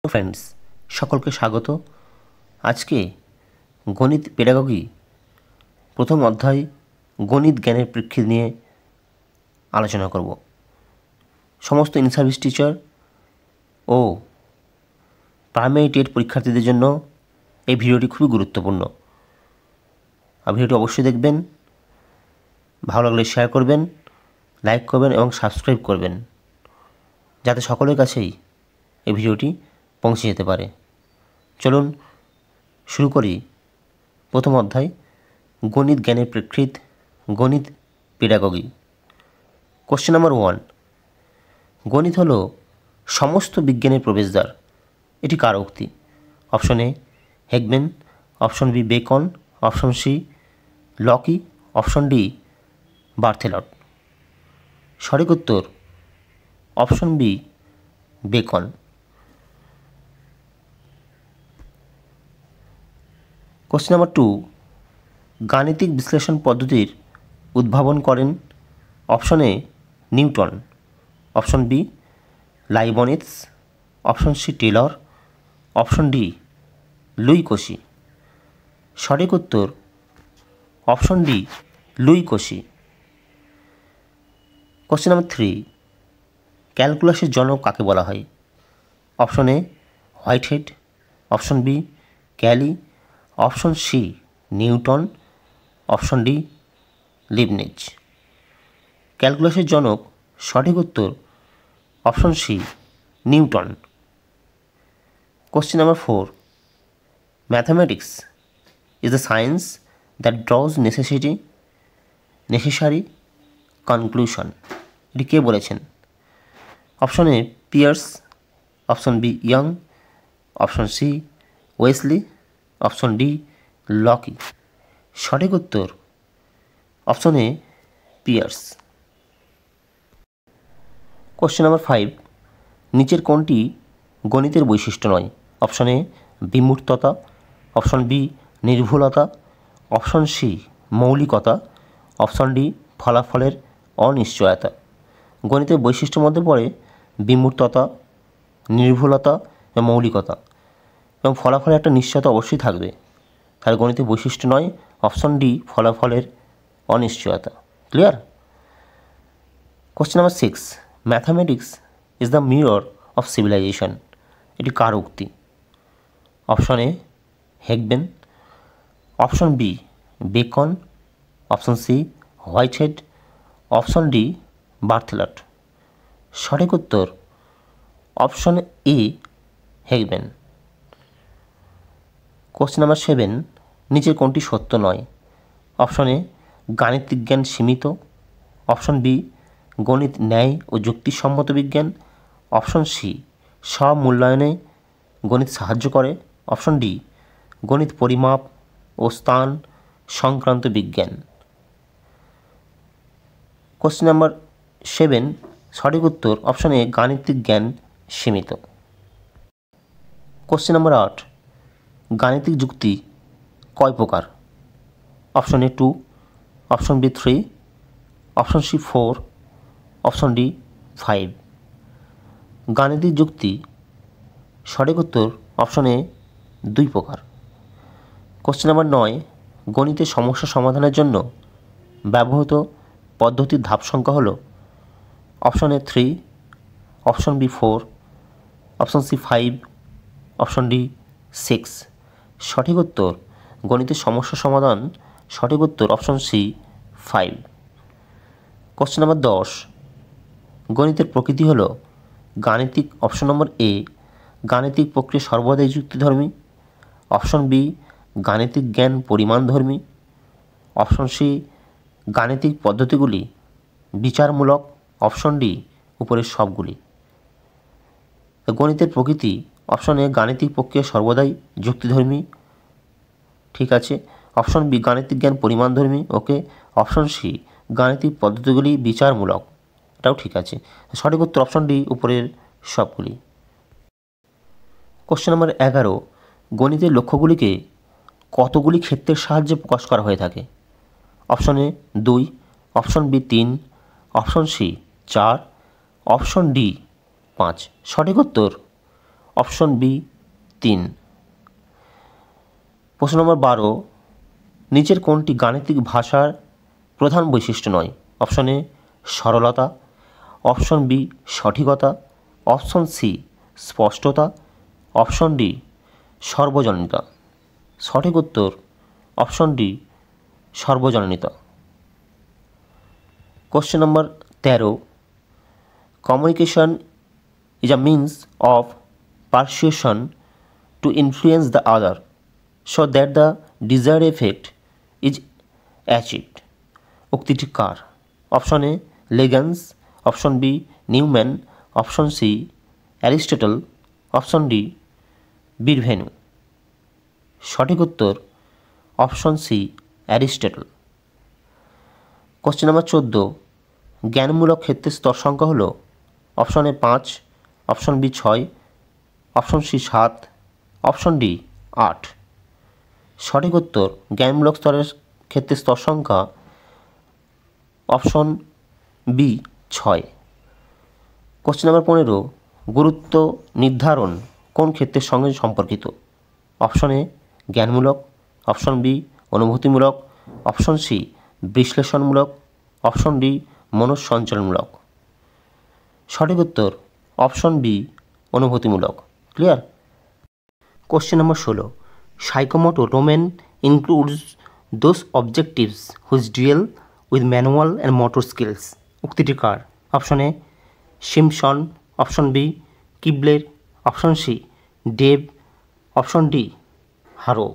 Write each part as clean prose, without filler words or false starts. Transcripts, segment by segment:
Friends, সকলকে স্বাগত। আজকে গণিত পেডাগজি প্রথম অধ্যায় গণিত জ্ঞানের প্রেক্ষিত নিয়ে আলোচনা করব। সমস্ত ইন সার্ভিস টিচার ও প্রাইমারি টেট পরীক্ষার্থীদের জন্য এই ভিডিওটি খুবই গুরুত্বপূর্ণ। আর ভিডিওটি অবশ্যই দেখবেন, ভালো লাগলে শেয়ার করবেন, লাইক করবেন এবং সাবস্ক্রাইব করবেন, যাতে সকলের কাছেই এই ভিডিওটি পৌঁছে যেতে পারে। চলুন শুরু করি প্রথম অধ্যায় গণিত জ্ঞানের প্রেক্ষিত গণিত পেডাগজি। কোশ্চেন নাম্বার 1, গণিত হলো সমস্ত বিজ্ঞানের প্রবেশদ্বার। এটি কার উক্তি? Option A Hegman, option B Bacon, option C Locke, option D Berthelot. সঠিক উত্তর option B Bacon. Question number 2, গাণিতিক বিশ্লেষণ পদ্ধতির উদ্ভাবন করেন? Option A Newton, option B Leibniz, option C Taylor, option D Louis Cauchy. সঠিক উত্তর option D Louis Cauchy. Question number 3, ক্যালকুলাসের জনক কাকে বলা হয়? Option A Whitehead, option B Cayley, option C Newton, option D Leibniz. ক্যালকুলাসের জনক সঠিক উত্তর option C Newton. Question number 4, mathematics is the science that draws necessary conclusion. এটি কে বলেছেন? Option A Peirce, option B Young, option C Wesley, option D Locke. সঠিক উত্তর option A Peirce. Question number 5, নিচের কোনটি গণিতের বৈশিষ্ট্য নয়? অপশন এ বিমূর্ততা, অপশন বি নির্ভুলতা, অপশন সি মৌলিকতা, অপশন ডি ফলাফলের অনিশ্চয়তা। গণিতের বৈশিষ্ট্যের মধ্যে পড়ে বিমূর্ততা, নির্ভুলতা এবং মৌলিকতা, এবং ফলাফলের একটা নিশ্চয়তা অবশ্যই থাকবে। তার গণিতের বৈশিষ্ট্য নয়, অপশন ডি ফলাফলের অনিশ্চয়তা। Clear? Question number 6, mathematics is the mirror of civilisation. এটি কার উক্তি? Option A Hogben, option B Bacon, option C Whitehead, option D Berthelot. সঠিক উত্তর option A Hogben. Question number 7, নিচের কোনটি সত্য নয়? অপশন এ গাণিতিক জ্ঞান সীমিত, অপশন বি গণিত ন্যায় ও যুক্তিসম্মত বিজ্ঞান, অপশন সি সব মূল্যায়নে গণিত সাহায্য করে, অপশন ডি গণিত পরিমাপ ও স্থান সংক্রান্ত বিজ্ঞান। কোশ্চেন নাম্বার 7, সঠিক উত্তর অপশন এ গাণিতিক জ্ঞান সীমিত। কোশ্চেন নাম্বার 8, গাণিতিক যুক্তি কয় প্রকার? Option A 2, option B 3, option C 4, option D 5। গাণিতিক যুক্তি সঠিক উত্তর অপশন এ 2 প্রকার। কোশ্চেন নাম্বার 9, গণিতের সমস্যা সমাধানের জন্য ব্যবহৃত পদ্ধতির ধাপ সংখ্যা হল? Option A 3, option B 4, option C 5, option D 6। সঠিক উত্তর গণিতের সমস্যা সমাধান সঠিক উত্তর অপশন সি 5। কোশ্চেন নাম্বার 10, গণিতের প্রকৃতি হল গাণিতিক, অপশন নম্বর এ গাণিতিক প্রক্রিয়া সর্বদাই যুক্তিধর্মী, অপশন বি গাণিতিক জ্ঞান পরিমাণধর্মী, অপশন সি গাণিতিক পদ্ধতিগুলি বিচারমূলক, অপশন ডি উপরের সবগুলি। গণিতের প্রকৃতি অপশন এ গাণিতিক প্রক্রিয়া সর্বদাই যুক্তিধর্মী, ঠিক আছে। অপশন বি গাণিতিক জ্ঞান পরিমাণধর্মী, ওকে। অপশন সি গাণিতিক পদ্ধতিগুলি বিচারমূলক, এটাও ঠিক আছে। সঠিক উত্তর অপশন ডি উপরের সবগুলি। কোশ্চেন নাম্বার 11, গণিতের লক্ষ্যগুলিকে কতগুলি ক্ষেত্রের সাহায্যে প্রকাশ করা হয়ে থাকে? Option A 2, option B 3, option C 4, option D 5। সঠিক উত্তর অপশন বি 3। প্রশ্ন নম্বর 12, নিচের কোনটি গাণিতিক ভাষার প্রধান বৈশিষ্ট্য নয়? অপশন এ সরলতা, অপশন বি সঠিকতা, অপশন সি স্পষ্টতা, অপশন ডি সর্বজনীনতা। সঠিক উত্তর অপশন ডি সর্বজনীনতা। Question number 13, communication is a means of persuasion to influence the other so that the desired effect is achieved. উক্তিটি কার? অপশন এ লেগেন্স, option B Newman, option C Aristotle, option D বিরভেনু। সঠিক উত্তর option C Aristotle. Question number 14, জ্ঞানমূলক ক্ষেত্রের স্তর সংখ্যা হল option A 5, option B 6, option C 7, option D 8। সঠিক উত্তর জ্ঞানমূলক স্তরের ক্ষেত্রে স্তর সংখ্যা অপশন বি 6। কোশ্চেন নম্বর 15, গুরুত্ব নির্ধারণ কোন ক্ষেত্রের সঙ্গে সম্পর্কিত? অপশন এ জ্ঞানমূলক, অপশন বি অনুভূতিমূলক, অপশন সি বিশ্লেষণমূলক, অপশন ডি মনঃসঞ্চালনমূলক। সঠিক উত্তর অপশন বি অনুভূতিমূলক। Clear? Question number 16, psychomotor domain includes those objectives which deal with manual and motor skills. উক্তিটি কার? Option A Simpson, option B Kibler, option C Dave, option D Harrow.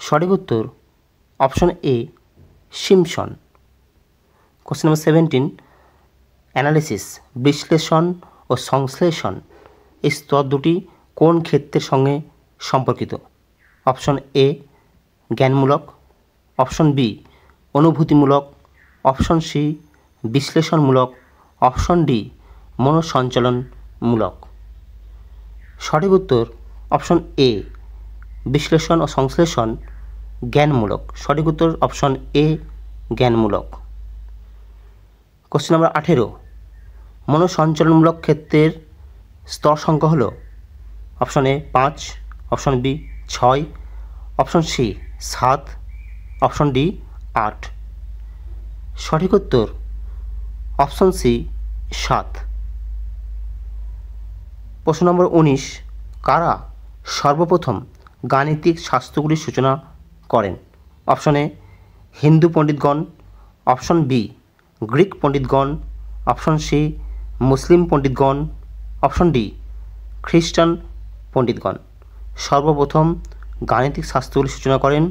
সঠিক উত্তর option A Simpson. Question number 17, analysis বিশ্লেষণ ও সংশ্লেষণ এই স্তর দুটি কোন ক্ষেত্রের সঙ্গে সম্পর্কিত? অপশন এ জ্ঞানমূলক, অপশন বি অনুভূতিমূলক, অপশন সি বিশ্লেষণমূলক, অপশন ডি মনঃসঞ্চালনমূলক। সঠিক উত্তর অপশন এ বিশ্লেষণ ও সংশ্লেষণ জ্ঞানমূলক। সঠিক উত্তর অপশন এ জ্ঞানমূলক। কোশ্চেন নম্বর 18, মনঃসঞ্চালনমূলক ক্ষেত্রের স্তর সংখ্যা হল option A 5, option B 6, option C 7, option D 8। সঠিক উত্তর অপশন সি 7। প্রশ্ন নম্বর 19, কারা সর্বপ্রথম গাণিতিক শাস্ত্রগুলির সূচনা করেন? অপশন এ হিন্দু পণ্ডিতগণ, অপশন বি গ্রিক পণ্ডিতগণ, অপশন সি মুসলিম পণ্ডিতগণ, অপশন ডি খ্রিস্টান পণ্ডিতগণ। সর্বপ্রথম গাণিতিক শাস্ত্রগুলির সূচনা করেন।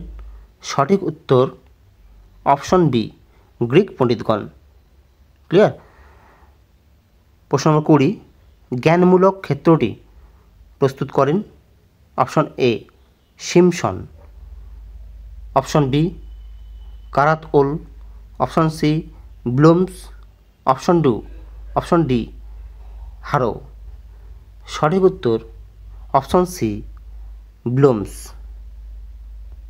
সঠিক উত্তর অপশন বি গ্রিক পণ্ডিতগণ। ক্লিয়ার? প্রশ্ন নম্বর 20, জ্ঞানমূলক ক্ষেত্রটি প্রস্তুত করেন। Option A Simpson, option B Krathwohl, option C Bloom's, option D Harrow. সঠিক উত্তর অপশন সি ব্লুমস।